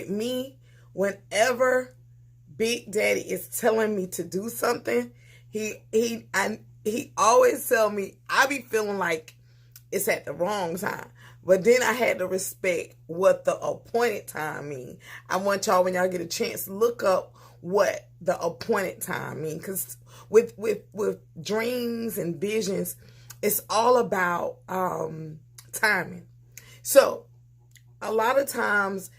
with me, whenever Big Daddy is telling me to do something, he always tell me I be feeling like it's at the wrong time. But then I had to respect what the appointed time mean. I want y'all, when y'all get a chance, look up what the appointed time mean. Because with dreams and visions, it's all about timing. So a lot of times,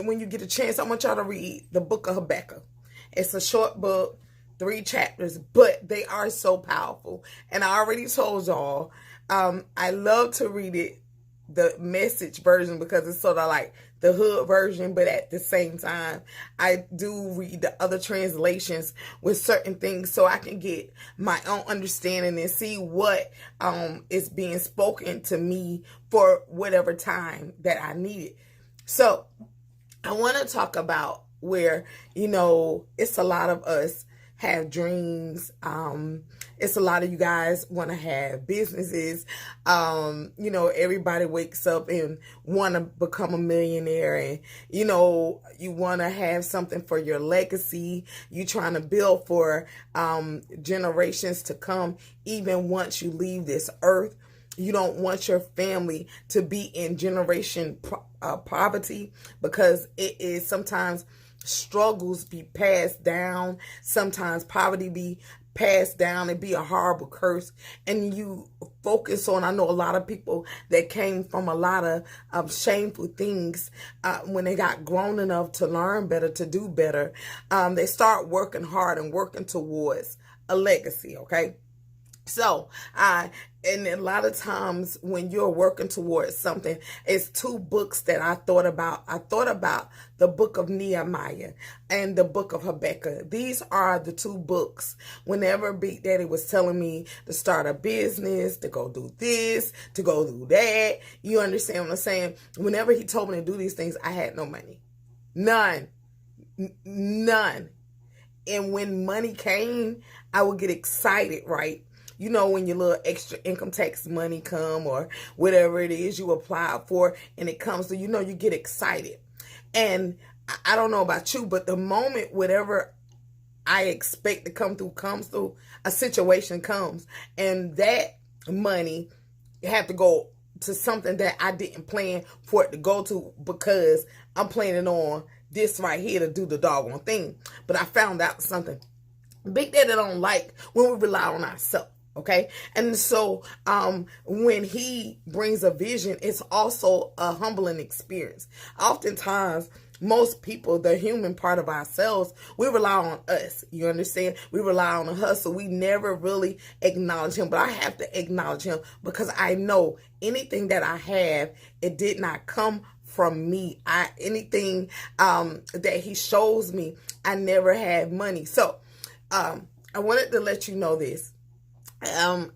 when you get a chance, I want y'all to read the book of Habakkuk. It's a short book, 3 chapters, but they are so powerful. And I already told y'all, I love to read it, the Message version, because it's sort of like the hood version, but at the same time, I do read the other translations with certain things so I can get my own understanding and see what is being spoken to me for whatever time that I need it. So I want to talk about where, it's a lot of us have dreams. It's a lot of you guys want to have businesses. Everybody wakes up and want to become a millionaire, and, you want to have something for your legacy. You trying to build for generations to come, even once you leave this earth. You don't want your family to be in generation poverty, because it is sometimes struggles be passed down. Sometimes poverty be passed down and be a horrible curse. And you focus on, I know a lot of people that came from a lot of shameful things, when they got grown enough to learn better, to do better, they start working hard and working towards a legacy, okay? So, and a lot of times when you're working towards something, it's 2 books that I thought about. I thought about the book of Nehemiah and the book of Habakkuk. These are the 2 books. Whenever Big Daddy was telling me to start a business, to go do this, to go do that, you understand what I'm saying? Whenever he told me to do these things, I had no money. None. And when money came, I would get excited, right? When your little extra income tax money come, or whatever it is you apply for, and it comes to, you get excited. And I don't know about you, but the moment whatever I expect to come through comes through, a situation comes, and that money have to go to something that I didn't plan for it to go to, because I'm planning on this right here to do the doggone thing. But I found out something. Big Daddy don't like when we rely on ourselves. Okay. And so, when he brings a vision, it's also a humbling experience. Oftentimes, most people, the human part of ourselves, we rely on us. You understand? We rely on the hustle. We never really acknowledge him, but I have to acknowledge him, because I know anything that I have, it did not come from me. Anything, that he shows me, I never had money. So, I wanted to let you know this.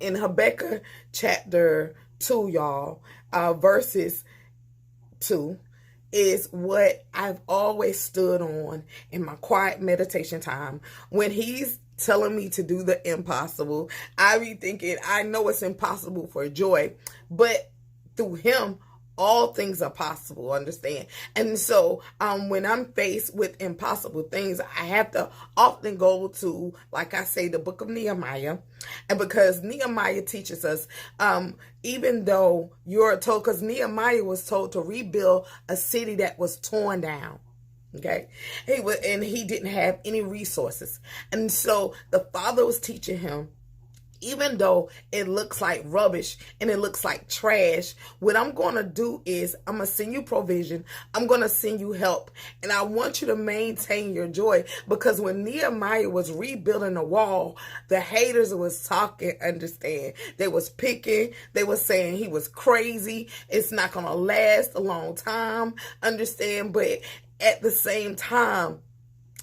In Habakkuk chapter 2, y'all, verses 2 is what I've always stood on in my quiet meditation time. When he's telling me to do the impossible, I be thinking, I know it's impossible for Joy, but through him, all things are possible, understand? And so when I'm faced with impossible things, I have to often go to, like I say, the book of Nehemiah. And because Nehemiah teaches us, even though you're told, because Nehemiah was told to rebuild a city that was torn down. Okay. He didn't have any resources. And so the Father was teaching him, even though it looks like rubbish and it looks like trash, what I'm going to do is I'm going to send you provision. I'm going to send you help. And I want you to maintain your joy, because when Nehemiah was rebuilding the wall, the haters was talking, understand? They was picking. They was saying he was crazy. It's not going to last a long time, understand? But at the same time,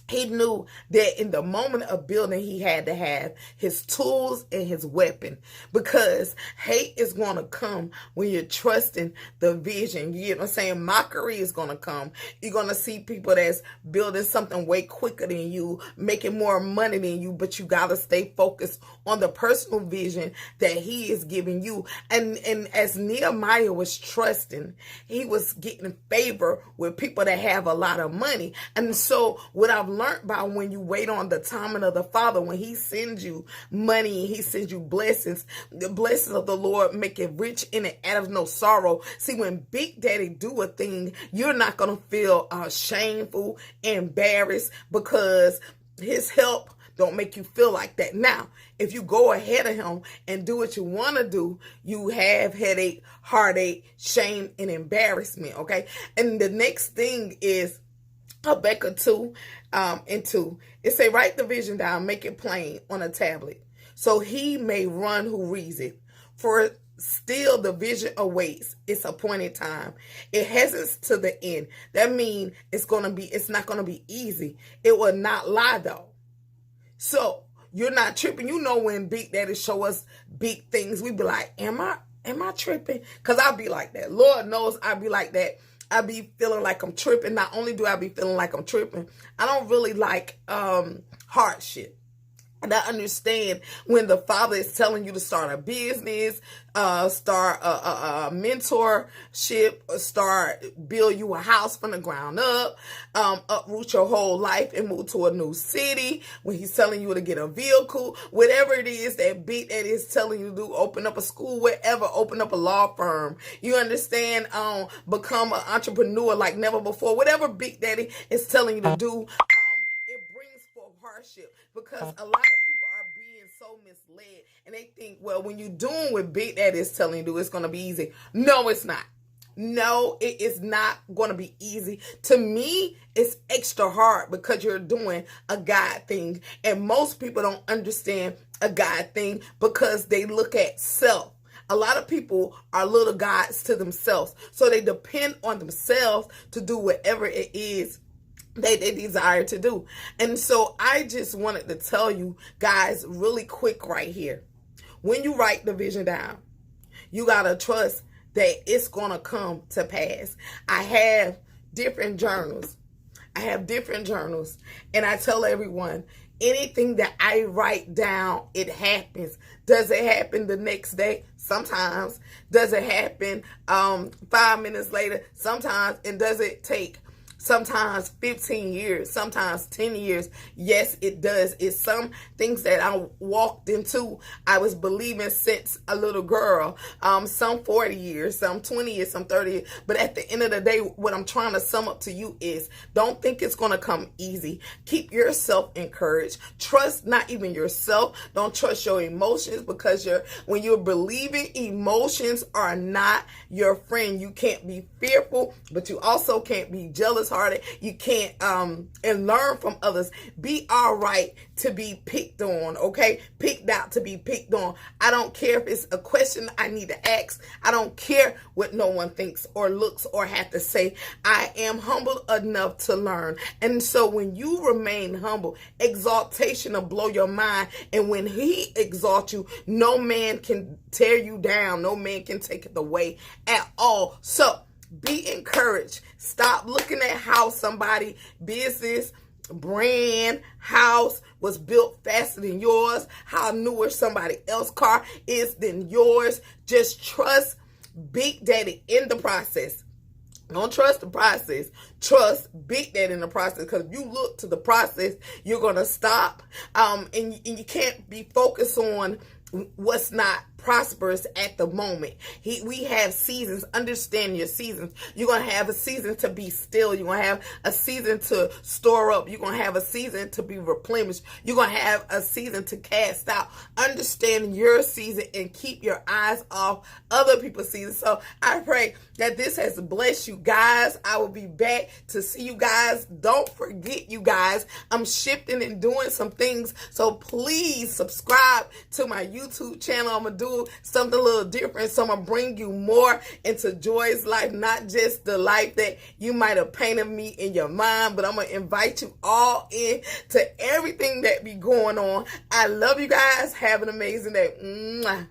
He knew that in the moment of building, he had to have his tools and his weapon, because hate is going to come when you're trusting the vision. You know what I'm saying? Mockery is going to come. You're going to see people that's building something way quicker than you, making more money than you, but you got to stay focused on the personal vision that he is giving you. And as Nehemiah was trusting, he was getting favor with people that have a lot of money. And so what I've learned by when you wait on the timing of the Father, when he sends you money, he sends you blessings, the blessings of the Lord make it rich in it out of no sorrow. See, when Big Daddy do a thing, you're not going to feel shameful, embarrassed, because his help don't make you feel like that. Now, if you go ahead of him and do what you want to do, you have headache, heartache, shame, and embarrassment, okay? And the next thing is Habakkuk 2 and 2. It say, write the vision down, make it plain on a tablet, so he may run who reads it. For still the vision awaits its appointed time. It hastens to the end. That means it's not gonna be easy. It will not lie though. So you're not tripping. You know, when Big Daddy show us big things, we be like, am I tripping? Because I'll be like that. Lord knows I'll be like that. I be feeling like I'm tripping. Not only do I be feeling like I'm tripping, I don't really like hardship. And I understand when the Father is telling you to start a business, start a mentorship, build you a house from the ground up, uproot your whole life and move to a new city. When he's telling you to get a vehicle, whatever it is that Big Daddy is telling you to do, open up a school, whatever, open up a law firm. You understand? Become an entrepreneur like never before. Whatever Big Daddy is telling you to do, it brings forth hardship, because a lot of people are being so misled, and they think, well, when you're doing what Big Daddy is telling you to do, it's going to be easy. No, it's not. No, it is not going to be easy. To me, it's extra hard because you're doing a God thing, and most people don't understand a God thing because they look at self. A lot of people are little gods to themselves, so they depend on themselves to do whatever it is they desire to do. And so I just wanted to tell you guys really quick right here, when you write the vision down, you got to trust that it's going to come to pass. I have different journals. And I tell everyone, anything that I write down, it happens. Does it happen the next day? Sometimes. Does it happen 5 minutes later? Sometimes. And does it take sometimes 15 years, sometimes 10 years? Yes, it does. It's some things that I walked into, I was believing since a little girl, some 40 years, some 20 years, some 30 years. But at the end of the day, what I'm trying to sum up to you is, don't think it's going to come easy. Keep yourself encouraged. Trust not even yourself. Don't trust your emotions, because when you're believing, emotions are not your friend. You can't be fearful, but you also can't be jealous hearted. You can't and learn from others. Be all right to be picked on, okay? Picked out to be picked on. I don't care if it's a question I need to ask. I don't care what no one thinks or looks or have to say. I am humble enough to learn. And so when you remain humble, exaltation will blow your mind. And when he exalts you, no man can tear you down. No man can take it away at all. So be encouraged. Stop looking at how somebody business, brand, house was built faster than yours, how newer somebody else's car is than yours. Just trust Big Daddy in the process. Don't trust the process. Trust Big Daddy in the process, because if you look to the process, you're going to stop. And you can't be focused on what's not prosperous at the moment. We have seasons. Understand your seasons. You're going to have a season to be still. You're going to have a season to store up. You're going to have a season to be replenished. You're going to have a season to cast out. Understand your season and keep your eyes off other people's seasons. So I pray that this has blessed you guys. I will be back to see you guys. Don't forget, you guys, I'm shifting and doing some things. So please subscribe to my YouTube channel. I'm going to do do something a little different. So I'm going to bring you more into Joy's life, not just the life that you might have painted me in your mind, but I'm going to invite you all in to everything that be going on. I love you guys. Have an amazing day. Mwah.